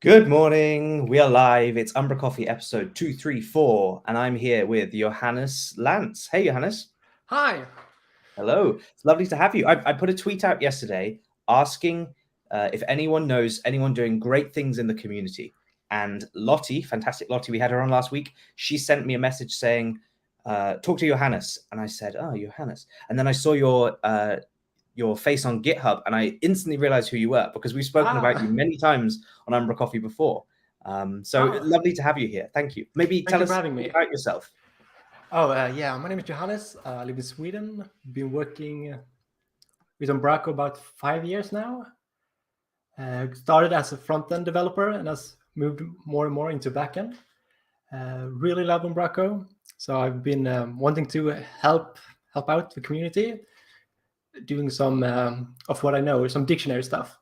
Good morning. We are live. It's umbraCoffee episode 234, and I'm here with Johannes Lantz. Hey, Johannes. Hi. Hello. It's lovely to have you. I put a tweet out yesterday asking if anyone knows anyone doing great things in the community. And Lottie, fantastic Lottie, we had her on last week. She sent me a message saying, talk to Johannes. And I said, oh, Johannes. And then I saw your face on GitHub, and I instantly realized who you were because we've spoken about you many times on umbraCoffee before. Lovely to have you here. Thank you. Maybe tell us about yourself. Yeah, my name is Johannes. I live in Sweden. Been working with Umbraco about 5 years now. Started as a front-end developer and has moved more and more into back-end. Really love Umbraco. So I've been wanting to help out the community, doing some of what I know, some dictionary stuff.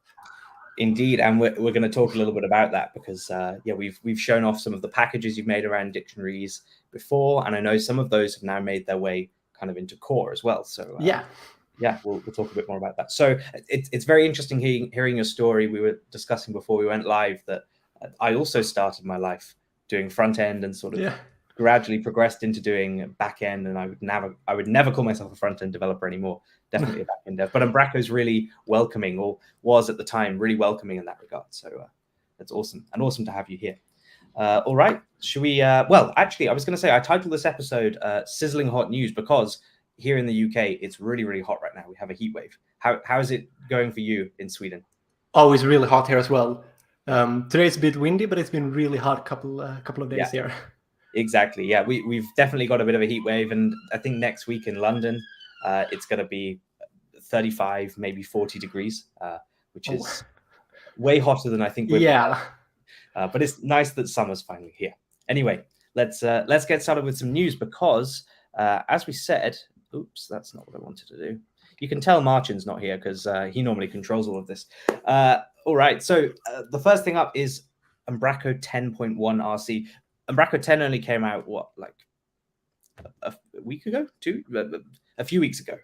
Indeed, and we're going to talk a little bit about that because we've shown off some of the packages you've made around dictionaries before, and I know some of those have now made their way kind of into core as well. So we'll talk a bit more about that. So it's very interesting hearing your story. We were discussing before we went live that I also started my life doing front end and sort of gradually progressed into doing back end, and I would never call myself a front end developer anymore. Definitely a back end dev. But Umbraco is really welcoming, or was at the time really welcoming in that regard. So that's awesome, and awesome to have you here. All right, should we? Well, actually, I was going to say I titled this episode "Sizzling Hot News" because here in the UK it's really, really hot right now. We have a heat wave. How is it going for you in Sweden? Oh, it's really hot here as well. Today it's a bit windy, but it's been really hot couple of days here. Exactly. Yeah, we've definitely got a bit of a heat wave, and I think next week in London, it's going to be 35, maybe 40 degrees, which is way hotter than I think we're. But it's nice that summer's finally here. Anyway, let's get started with some news because, as we said, oops, that's not what I wanted to do. You can tell Marcin's not here because he normally controls all of this. All right, so the first thing up is Umbraco 10.1 RC. Umbraco 10 only came out, like a week ago? A few weeks ago.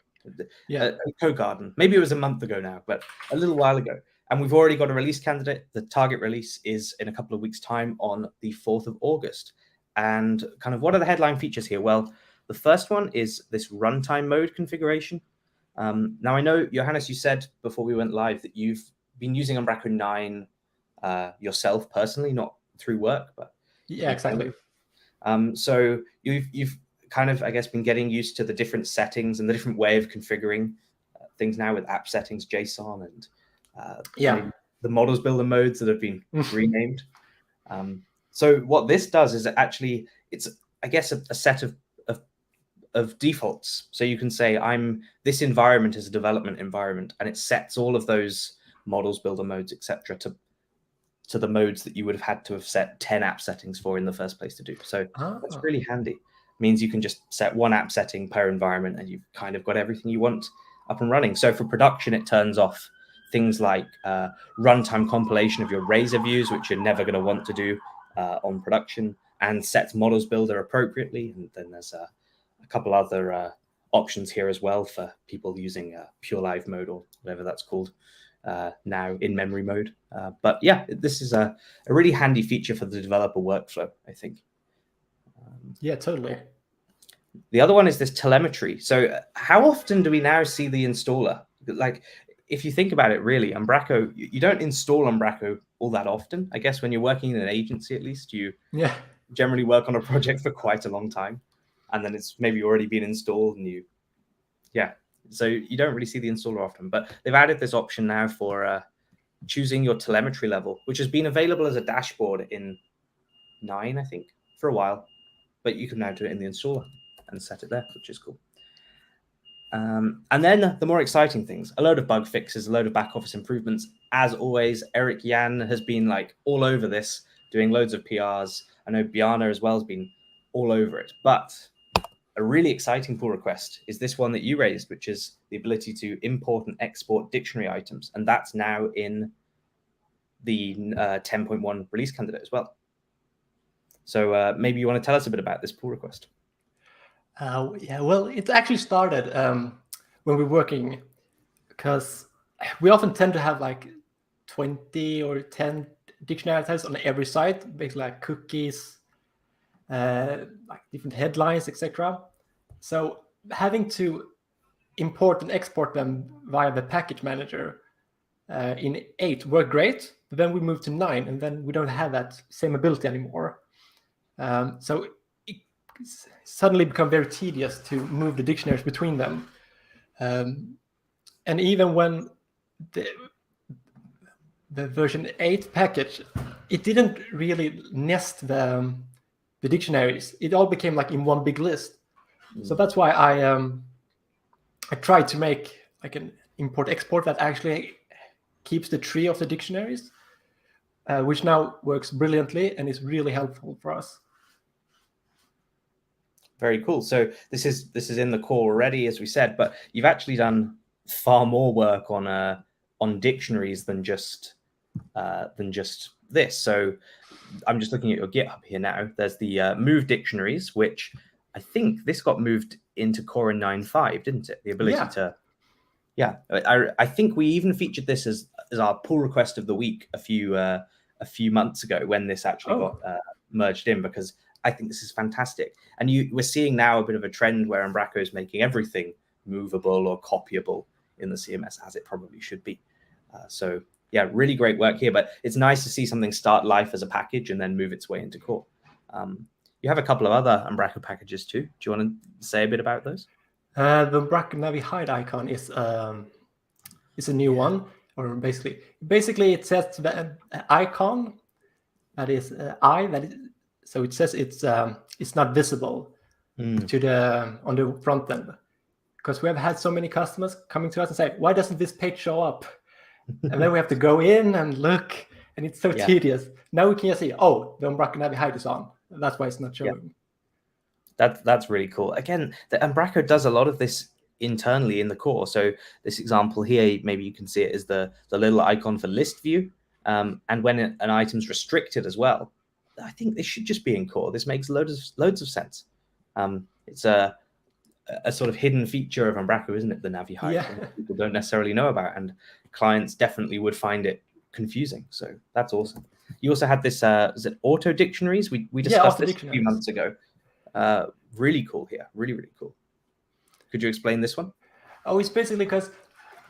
Co-garden. Maybe it was a month ago now, but a little while ago. And we've already got a release candidate. The target release is in a couple of weeks' time on the 4th of August. And kind of what are the headline features here? Well, the first one is this runtime mode configuration. Now, I know, Johannes, you said before we went live that you've been using Umbraco 9 yourself personally, not through work, but yeah, exactly. So you've kind of, I guess, been getting used to the different settings and the different way of configuring things now with app settings, JSON, and the models builder modes that have been renamed. So what this does is it's I guess a set of defaults. So you can say this environment is a development environment, and it sets all of those models builder modes, etc., to the modes that you would have had to have set 10 app settings for in the first place to do. So that's really handy. It means you can just set one app setting per environment and you've kind of got everything you want up and running. So for production, it turns off things like runtime compilation of your Razor views, which you're never going to want to do on production, and sets models builder appropriately. And then there's a couple other options here as well for people using pure live mode or whatever that's called. Now in memory mode. But yeah, this is a really handy feature for the developer workflow, I think. Yeah, totally. The other one is this telemetry. So how often do we now see the installer? Like, if you think about it, really, Umbraco, you don't install Umbraco all that often. I guess when you're working in an agency, at least, you generally work on a project for quite a long time. And then it's maybe already been installed and so you don't really see the installer often, but they've added this option now for choosing your telemetry level, which has been available as a dashboard in 9, I think, for a while. But you can now do it in the installer and set it there, which is cool. And then the more exciting things, a load of bug fixes, a load of back office improvements. As always, Eric Jan has been like all over this, doing loads of PRs. I know Bjarne as well has been all over it. But a really exciting pull request is this one that you raised, which is the ability to import and export dictionary items. And that's now in the 10.1 release candidate as well. So maybe you want to tell us a bit about this pull request. Well, it actually started when we're working, because we often tend to have like 20 or 10 dictionary types on every site, basically like cookies, like different headlines, etc. So having to import and export them via the package manager in 8 worked great, but then we moved to 9, and then we don't have that same ability anymore. So it suddenly become very tedious to move the dictionaries between them. And even when the version 8 package, it didn't really nest the dictionaries. It all became like in one big list. So that's why I tried to make like an import-export that actually keeps the tree of the dictionaries, which now works brilliantly and is really helpful for us. Very cool. So this is in the core already, as we said, but you've actually done far more work on dictionaries than just this. So I'm just looking at your GitHub here now. There's the move dictionaries, which I think this got moved into core in 9.5, didn't it? The ability to, I think we even featured this as our pull request of the week a few months ago when this actually got merged in, because I think this is fantastic. And we're seeing now a bit of a trend where Umbraco is making everything movable or copyable in the CMS, as it probably should be. So yeah, really great work here. But it's nice to see something start life as a package and then move its way into core. You have a couple of other Umbraco packages too. Do you want to say a bit about those? The Umbraco Navi hide icon is a new one, or basically it says the icon that is so it says it's not visible to the on the front end, because we have had so many customers coming to us and say, why doesn't this page show up? And then we have to go in and look, and it's so tedious. Now we can just see, the Umbraco Navi hide is on. That's why it's not showing. That's really cool. Again, the Umbraco does a lot of this internally in the core. So this example here, maybe you can see it, is the little icon for list view. And when an item's restricted as well, I think this should just be in core. This makes loads of sense. It's a sort of hidden feature of Umbraco, isn't it? The Navi hide, that people don't necessarily know about, and clients definitely would find it confusing. So that's awesome. You also had this, is it auto dictionaries? We discussed this a few months ago. Really cool here. Really, really cool. Could you explain this one? Oh, it's basically because,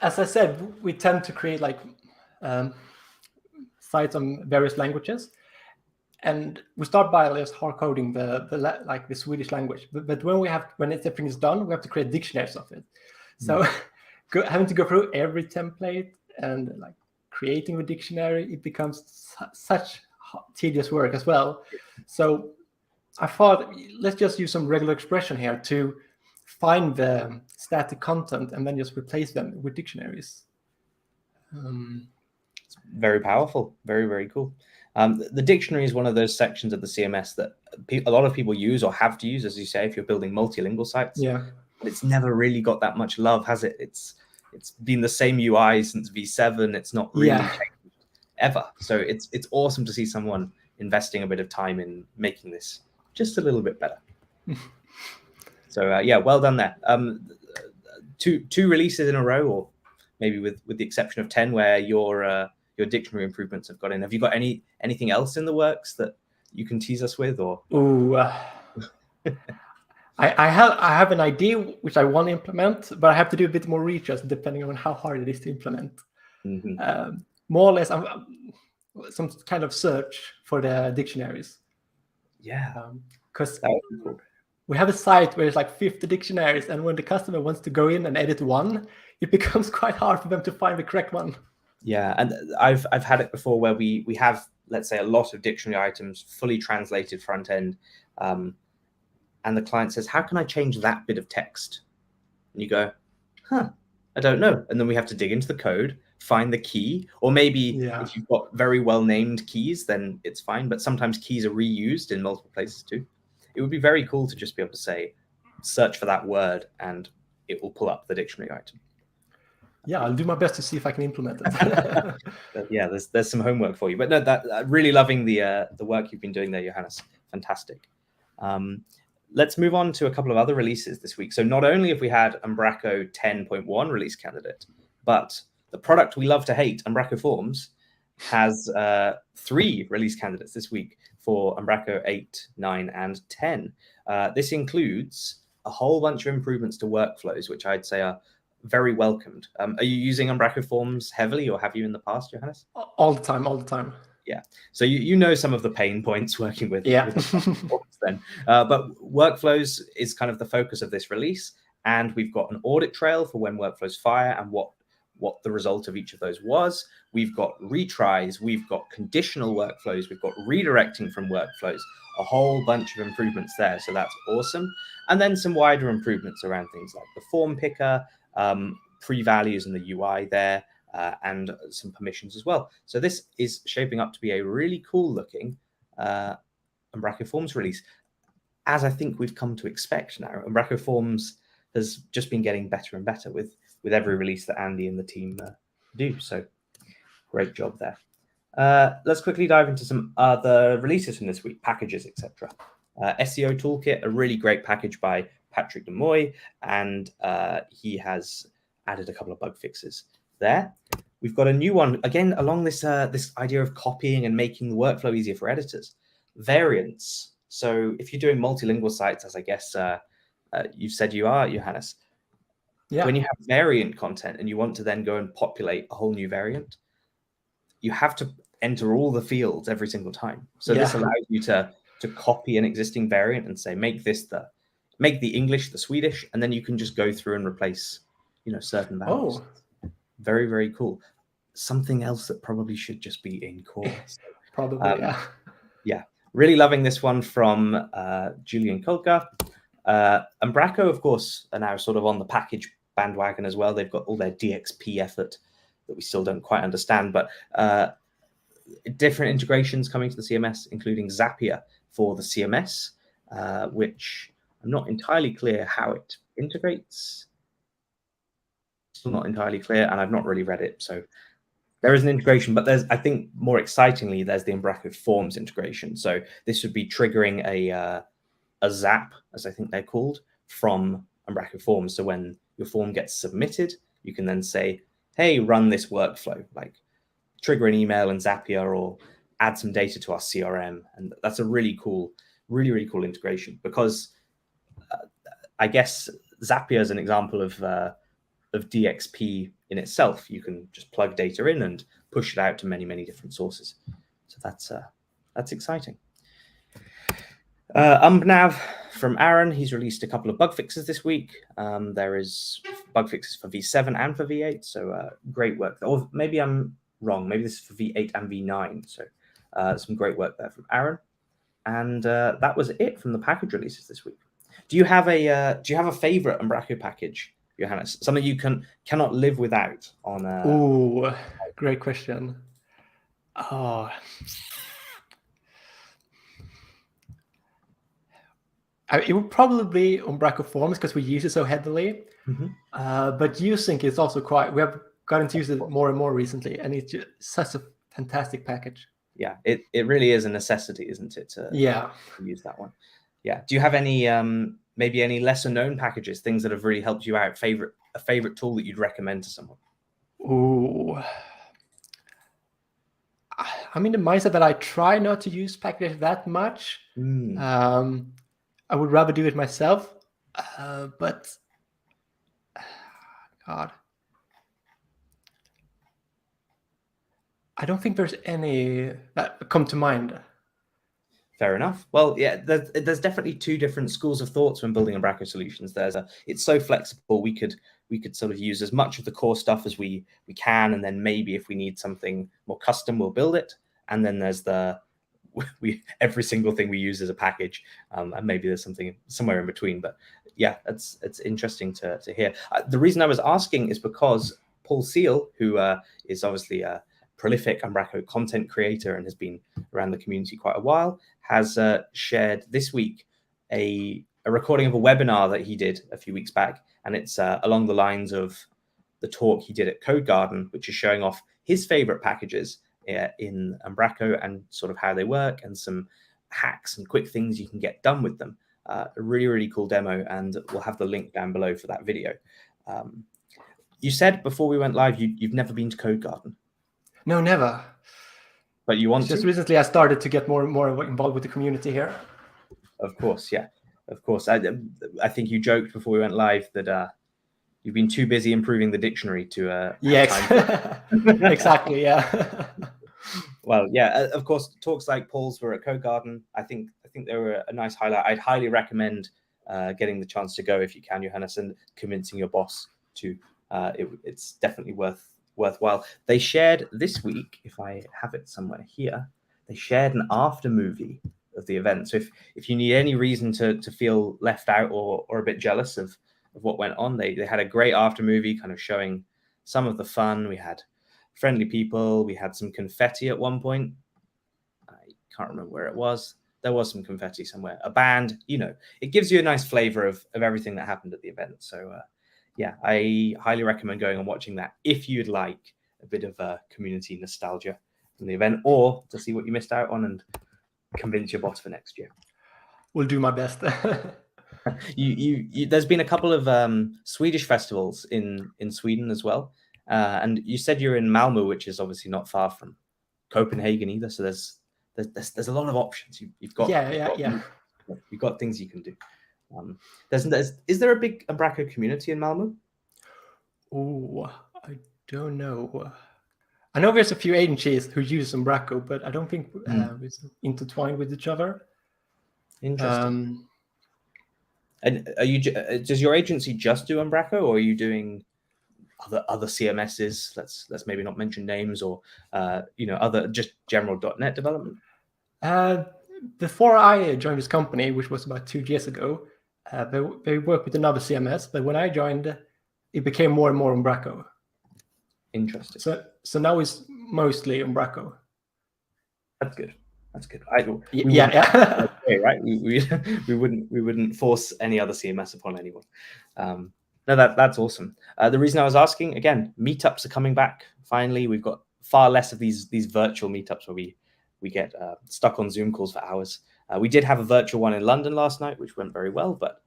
as I said, we tend to create like sites on various languages, and we start by just hard coding the Swedish language. But when everything is done, we have to create dictionaries of it. So having to go through every template and like creating a dictionary, it becomes such tedious work as well. So I thought, let's just use some regular expression here to find the static content and then just replace them with dictionaries. It's very powerful. Very, very cool. The dictionary is one of those sections of the CMS that a lot of people use or have to use, as you say, if you're building multilingual sites. Yeah. But it's never really got that much love, has it? It's been the same UI since V7. It's not really changed ever. So it's awesome to see someone investing a bit of time in making this just a little bit better. So well done there. Two releases in a row, or maybe with the exception of 10, where your dictionary improvements have got in. Have you got anything else in the works that you can tease us with? Or I have an idea which I want to implement, but I have to do a bit more research depending on how hard it is to implement. More or less, some kind of search for the dictionaries. Because we have a site where it's like 50 dictionaries, and when the customer wants to go in and edit one, it becomes quite hard for them to find the correct one. Yeah, and I've had it before where we have, let's say, a lot of dictionary items fully translated front end, and the client says, how can I change that bit of text? And you go, I don't know. And then we have to dig into the code, find the key, or maybe if you've got very well-named keys, then it's fine. But sometimes keys are reused in multiple places too. It would be very cool to just be able to say, search for that word, and it will pull up the dictionary item. Yeah, I'll do my best to see if I can implement it. Yeah, there's some homework for you. But no, really loving the work you've been doing there, Johannes. Fantastic. Let's move on to a couple of other releases this week. So not only have we had Umbraco 10.1 release candidate, but the product we love to hate, Umbraco Forms, has 3 release candidates this week for Umbraco 8, 9, and 10. This includes a whole bunch of improvements to workflows, which I'd say are very welcomed. Are you using Umbraco Forms heavily, or have you in the past, Johannes? All the time. Yeah. So you know some of the pain points working with, Yeah. with Forms then. But workflows is kind of the focus of this release. And we've got an audit trail for when workflows fire and what the result of each of those was. We've got retries, we've got conditional workflows, we've got redirecting from workflows, a whole bunch of improvements there. So that's awesome. And then some wider improvements around things like the form picker, pre-values in the UI there, and some permissions as well. So this is shaping up to be a really cool looking Umbraco Forms release, as I think we've come to expect now. Umbraco Forms has just been getting better and better with every release that Andy and the team do. So great job there. Let's quickly dive into some other releases from this week, packages, etc. SEO Toolkit, a really great package by Patrick Demoy, and he has added a couple of bug fixes there. We've got a new one, again, along this idea of copying and making the workflow easier for editors. Variants. So if you're doing multilingual sites, as I guess you've said you are, Johannes, when you have variant content and you want to then go and populate a whole new variant, you have to enter all the fields every single time. So this allows you to copy an existing variant and say, make the English the Swedish, and then you can just go through and replace, certain values. Very, very cool. Something else that probably should just be in core. Probably, yeah. Really loving this one from Julian Kolka. Umbraco, of course, are now sort of on the package bandwagon as well. They've got all their DXP effort that we still don't quite understand, but different integrations coming to the CMS, including Zapier for the CMS, which I'm not entirely clear how it integrates. Still not entirely clear, and I've not really read it. So there is an integration, but I think more excitingly, there's the Umbraco Forms integration. So this would be triggering a zap, as I think they're called, from Umbraco Forms. So when your form gets submitted, you can then say, hey, run this workflow, like trigger an email in Zapier or add some data to our CRM. And that's a really cool integration, because I guess Zapier is an example of DXP in itself. You can just plug data in and push it out to many, many different sources. So that's exciting. Umbnav from Aaron, he's released a couple of bug fixes this week. There is bug fixes for V7 and for V8, so great work. Or maybe I'm wrong. Maybe this is for V8 and V9. So some great work there from Aaron. And that was it from the package releases this week. Do you have a favorite Umbraco package, Johannes? Something you cannot live without on? Ooh, great question. Oh. It would probably be Umbraco Forms because we use it so heavily. But using is also we have gotten to use it more and more recently, and it's just such a fantastic package. Yeah, it really is a necessity, isn't it? To use that one. Yeah. Do you have any maybe any lesser known packages, things that have really helped you out? A favorite tool that you'd recommend to someone? Ooh. I'm in the mindset that I try not to use packages that much. I would rather do it myself, but God, I don't think there's any that come to mind. Fair enough. Well, yeah, there's definitely two different schools of thoughts when building Umbraco solutions. It's so flexible. We could sort of use as much of the core stuff as we can, and then maybe if we need something more custom, we'll build it. And then there's every single thing we use as a package, and maybe there's something somewhere in between. But yeah, it's interesting to hear. The reason I was asking is because Paul Seal, who is obviously a prolific Umbraco content creator and has been around the community quite a while, has shared this week a recording of a webinar that he did a few weeks back, and it's along the lines of the talk he did at Code Garden, which is showing off his favorite packages in Umbraco and sort of how they work and some hacks and quick things you can get done with them. A really, really cool demo, and we'll have the link down below for that video. You said before we went live, you've never been to Code Garden. No, never. But you want Just to? recently, I started to get more and more involved with the community here. Of course, yeah, of course. I think you joked before we went live that you've been too busy improving the dictionary to have time for it. Exactly, yeah. Well, yeah, of course, talks like Paul's were at Code Garden. I think they were a nice highlight. I'd highly recommend getting the chance to go if you can, Johannes, and convincing your boss to. It's definitely worthwhile. They shared this week, if I have it somewhere here, they shared an after movie of the event. So if you need any reason to feel left out or a bit jealous of what went on, they had a great after movie kind of showing some of the fun. We had friendly people. We had some confetti at one point. I can't remember where it was. There was some confetti somewhere. A band, it gives you a nice flavor of everything that happened at the event. So yeah, I highly recommend going and watching that if you'd like a bit of community nostalgia from the event, or to see what you missed out on and convince your boss for next year. Will do my best. There's been a couple of Swedish festivals in Sweden as well. And you said you're in Malmo, which is obviously not far from Copenhagen either. So there's a lot of options. You've got you've got things you can do. Is there a big Umbraco community in Malmo? Oh, I don't know. I know there's a few agencies who use Umbraco, but I don't think it's intertwined with each other. Interesting. And does your agency just do Umbraco, or are you doing other CMSs? Let's maybe not mention names, or other just general .NET development. Before I joined this company, which was about 2 years ago, they worked with another CMS. But when I joined, it became more and more Umbraco. Interesting. So now it's mostly Umbraco. That's good. Yeah. Right. We wouldn't force any other CMS upon anyone. No, that's awesome. The reason I was asking, again, meetups are coming back. Finally, we've got far less of these virtual meetups where we get stuck on Zoom calls for hours. We did have a virtual one in London last night, which went very well, but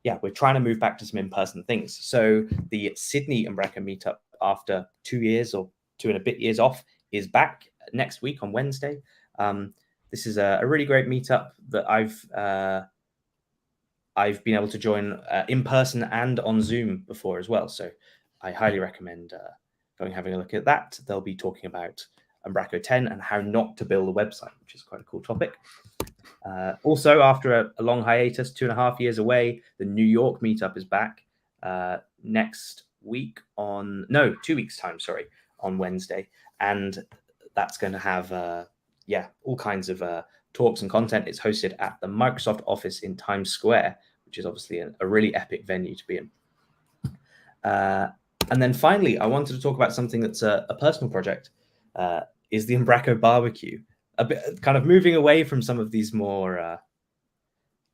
yeah, we're trying to move back to some in-person things. So the Sydney Umbraco meetup, after 2 years or 2 and a bit years off, is back next week on Wednesday. This is a really great meetup that I've been able to join in person and on Zoom before as well. So I highly recommend going having a look at that. They'll be talking about Umbraco 10 and how not to build a website, which is quite a cool topic. Also, after a long hiatus, 2.5 years away, the New York meetup is back next week 2 weeks time, on Wednesday. And that's going to have, all kinds of talks and content. It's hosted at the Microsoft office in Times Square, which is obviously a really epic venue to be in. And then finally, I wanted to talk about something that's a personal project, is the Umbraco barbecue. A bit kind of moving away from some of these more,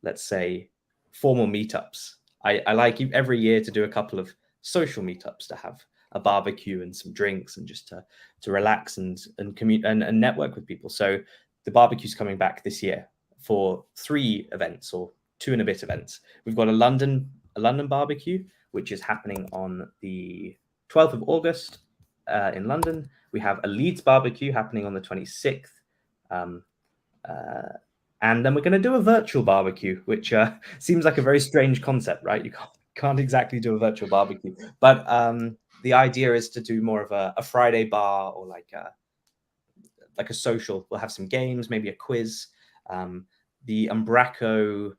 let's say, formal meetups. I like every year to do a couple of social meetups, to have a barbecue and some drinks and just to relax and commute and network with people. So the barbecue's coming back this year for 3 events, or 2 and a bit events. We've got a London barbecue, which is happening on the 12th of August in London. We have a Leeds barbecue happening on the 26th. And then we're going to do a virtual barbecue, which seems like a very strange concept, right? You can't exactly do a virtual barbecue. But the idea is to do more of a Friday bar, or like a social. We'll have some games, maybe a quiz. The Umbraco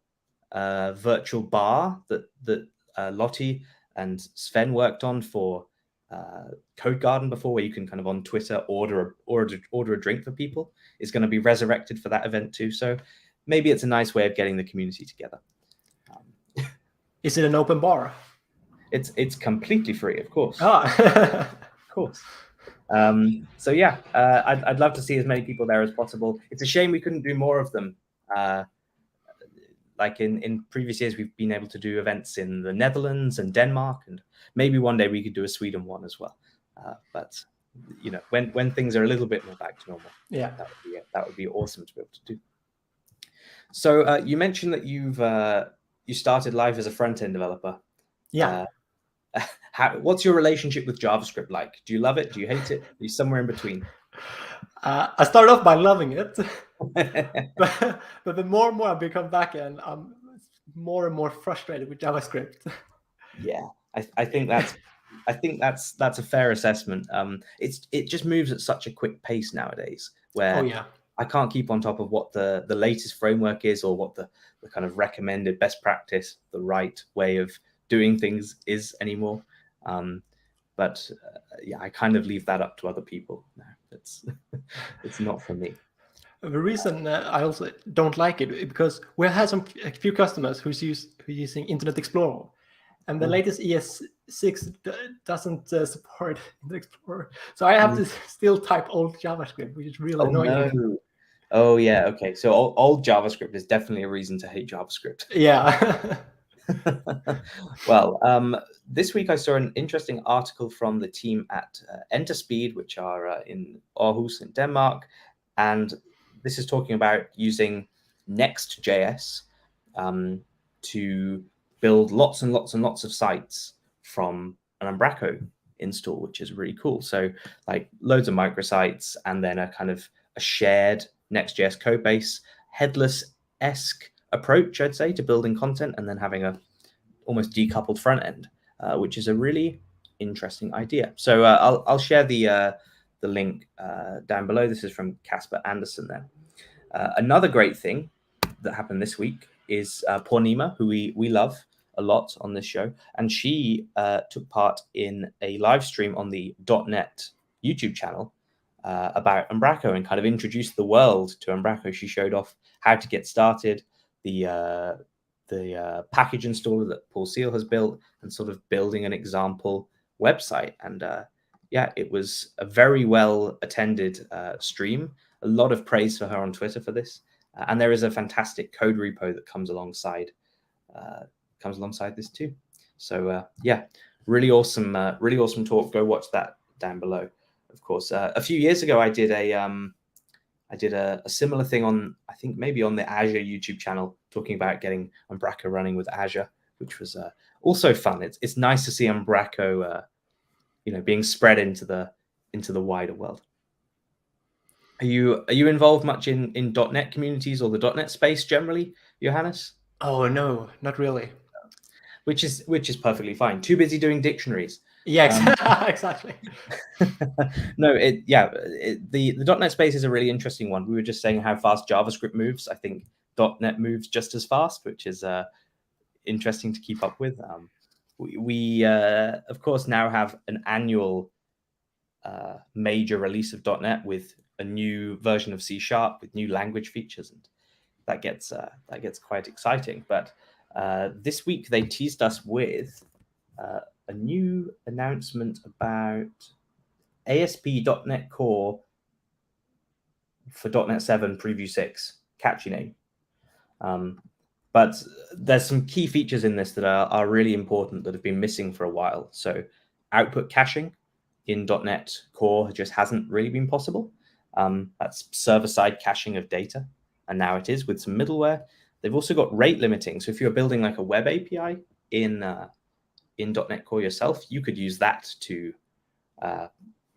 virtual bar that Lottie and Sven worked on for Code Garden before, where you can kind of on Twitter order a drink for people, is going to be resurrected for that event too. So maybe it's a nice way of getting the community together. Is it an open bar? It's completely free, of course. Of course. So yeah, I'd love to see as many people there as possible. It's a shame we couldn't do more of them. Like in previous years, we've been able to do events in the Netherlands and Denmark, and maybe one day we could do a Sweden one as well. But when things are a little bit more back to normal, that would be awesome to be able to do. So you mentioned that you started life as a front-end developer. Yeah. what's your relationship with JavaScript like? Do you love it? Do you hate it? Are you somewhere in between? I started off by loving it, but the more and more I become backend, I'm more and more frustrated with JavaScript. Yeah, I think that's a fair assessment. It just moves at such a quick pace nowadays, where Oh yeah. I can't keep on top of what the latest framework is, or what the kind of recommended best practice, the right way of doing things is anymore. But yeah, I kind of leave that up to other people. No, it's not for me. The reason I also don't like it because we had a few customers who using Internet Explorer, and the latest ES6 doesn't support Internet Explorer, so I have to still type old JavaScript, which is really annoying. No. Oh yeah, okay. So old JavaScript is definitely a reason to hate JavaScript. Yeah. Well, this week I saw an interesting article from the team at Enterspeed, which are in Aarhus in Denmark, and this is talking about using Next.js to build lots and lots and lots of sites from an Umbraco install, which is really cool. So like loads of microsites, and then a kind of a shared Next.js code base, headless-esque approach, I'd say, to building content, and then having a almost decoupled front end, which is a really interesting idea. So I'll share the link down below. This is from Casper Anderson there. Another great thing that happened this week is Pornima, who we love a lot on this show, and she took part in a live stream on the .NET YouTube channel about Umbraco, and kind of introduced the world to Umbraco. She showed off how to get started, the package installer that Paul Seal has built, and sort of building an example website. And yeah, it was a very well attended stream. A lot of praise for her on Twitter for this. And there is a fantastic code repo that comes alongside this too. So yeah, really awesome talk. Go watch that down below. Of course, a few years ago, I did a similar thing on, I think maybe on the Azure YouTube channel, talking about getting Umbraco running with Azure, which was also fun. It's nice to see Umbraco, being spread into the wider world. Are you involved much in .NET communities or the .NET space generally, Johannes? Oh no, not really. Which is perfectly fine. Too busy doing dictionaries. Yeah, exactly. No, the .NET space is a really interesting one. We were just saying how fast JavaScript moves. I think .NET moves just as fast, which is interesting to keep up with. We of course now have an annual major release of .NET with a new version of C# with new language features, and that gets quite exciting. But this week they teased us with a new announcement about ASP.NET Core for .NET 7 Preview 6. Catchy name. But there's some key features in this that are really important that have been missing for a while. So output caching in .NET Core just hasn't really been possible. That's server-side caching of data, and now it is with some middleware. They've also got rate limiting. So if you're building like a web API in .NET Core yourself, you could use that to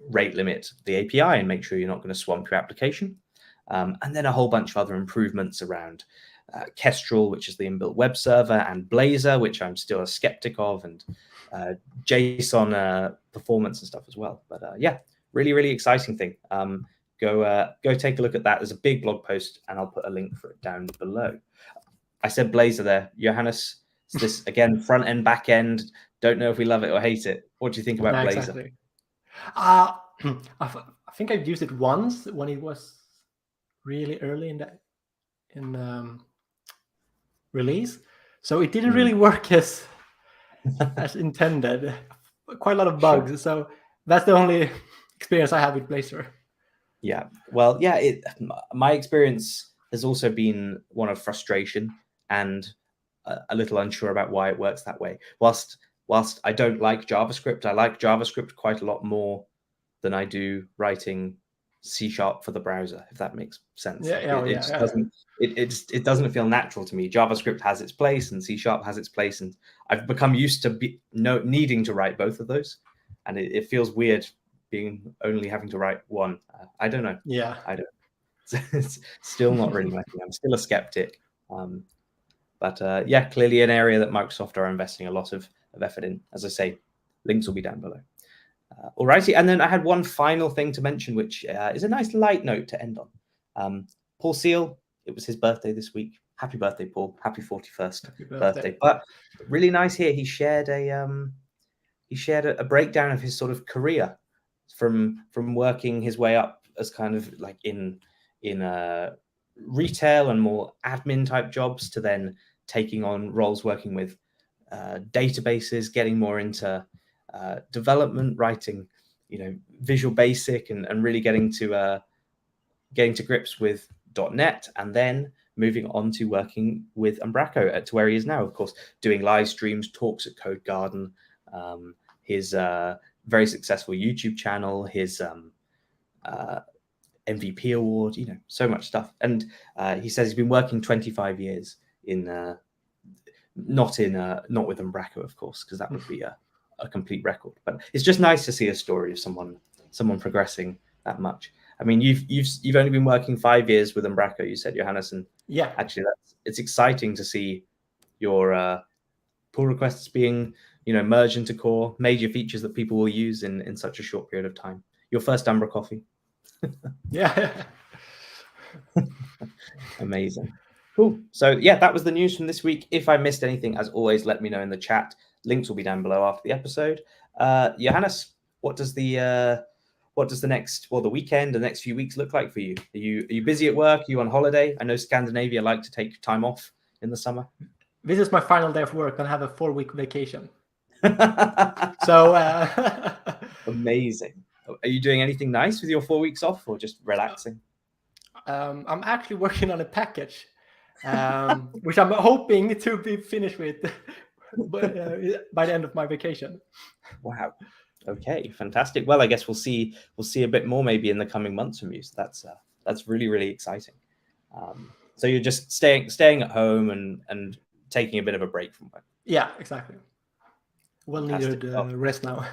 rate limit the API and make sure you're not going to swamp your application. And then a whole bunch of other improvements around Kestrel, which is the inbuilt web server, and Blazor, which I'm still a skeptic of, and JSON performance and stuff as well. But yeah, really, really exciting thing. Go take a look at that. There's a big blog post, and I'll put a link for it down below. I said Blazor there. Johannes, is this again front end, back end? Don't know if we love it or hate it. What do you think about Blazor? Exactly. I think I've used it once when it was really early in release, so it didn't really work as intended. Quite a lot of bugs. Sure. So that's the only experience I have with Blazor. Yeah, well, yeah. My experience has also been one of frustration and a little unsure about why it works that way. Whilst I don't like JavaScript, I like JavaScript quite a lot more than I do writing C# for the browser, if that makes sense. Yeah, It just doesn't. It doesn't feel natural to me. JavaScript has its place, and C# has its place, and I've become used to needing to write both of those, and it feels weird being only having to write one. I don't know. Yeah. I don't. It's still not really my thing. I'm still a skeptic. But yeah, clearly an area that Microsoft are investing a lot of effort in. As I say, links will be down below. Alrighty, and then I had one final thing to mention, which is a nice light note to end on. Paul Seal, it was his birthday this week. Happy birthday, Paul! Happy 41st birthday! But really nice here. He shared a breakdown of his sort of career from working his way up as kind of like in retail and more admin type jobs to then taking on roles working with databases, getting more into development, writing, Visual Basic, and really getting to grips with .NET, and then moving on to working with Umbraco to where he is now, of course, doing live streams, talks at Code Garden, his very successful YouTube channel, his MVP award, so much stuff. And he says he's been working 25 years in not with Umbraco, of course, because that would be a complete record. But it's just nice to see a story of someone progressing that much. I mean, you've only been working 5 years with Umbraco, you said, Johannes, and yeah, actually it's exciting to see your pull requests being merged into core, major features that people will use in such a short period of time. Your first umbraCoffee. Yeah. Amazing. Cool. So yeah, that was the news from this week. If I missed anything, as always, let me know in the chat. Links will be down below after the episode. Johannes, what does the weekend, the next few weeks look like for you? Are you busy at work? Are you on holiday? I know Scandinavia like to take time off in the summer. This is my final day of work, and I have a 4-week vacation. So amazing. Are you doing anything nice with your 4 weeks off, or just relaxing? I'm actually working on a package, which I'm hoping to be finished with by the end of my vacation. Wow. Okay, fantastic. Well, I guess we'll see a bit more maybe in the coming months from you. So that's really, really exciting. So you're just staying at home and taking a bit of a break from work. Yeah, exactly. Well needed rest now.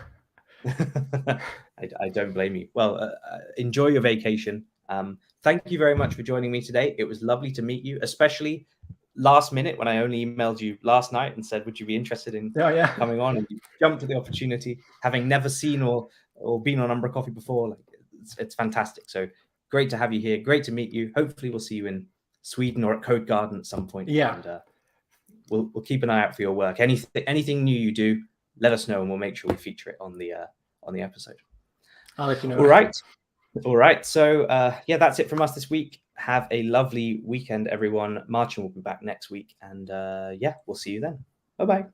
I don't blame you. Well, enjoy your vacation. Thank you very much for joining me today. It was lovely to meet you, especially last minute when I only emailed you last night and said, would you be interested in coming on? And you jumped to the opportunity, having never seen or been on umbraCoffee before. Like, it's fantastic. So great to have you here. Great to meet you. Hopefully we'll see you in Sweden or at Code Garden at some point. Yeah. And we'll keep an eye out for your work. Anything new you do, let us know and we'll make sure we feature it on the episode. I'll let you know. All right. So yeah, that's it from us this week. Have a lovely weekend, everyone. Marcin will be back next week, and yeah, we'll see you then. Bye-bye.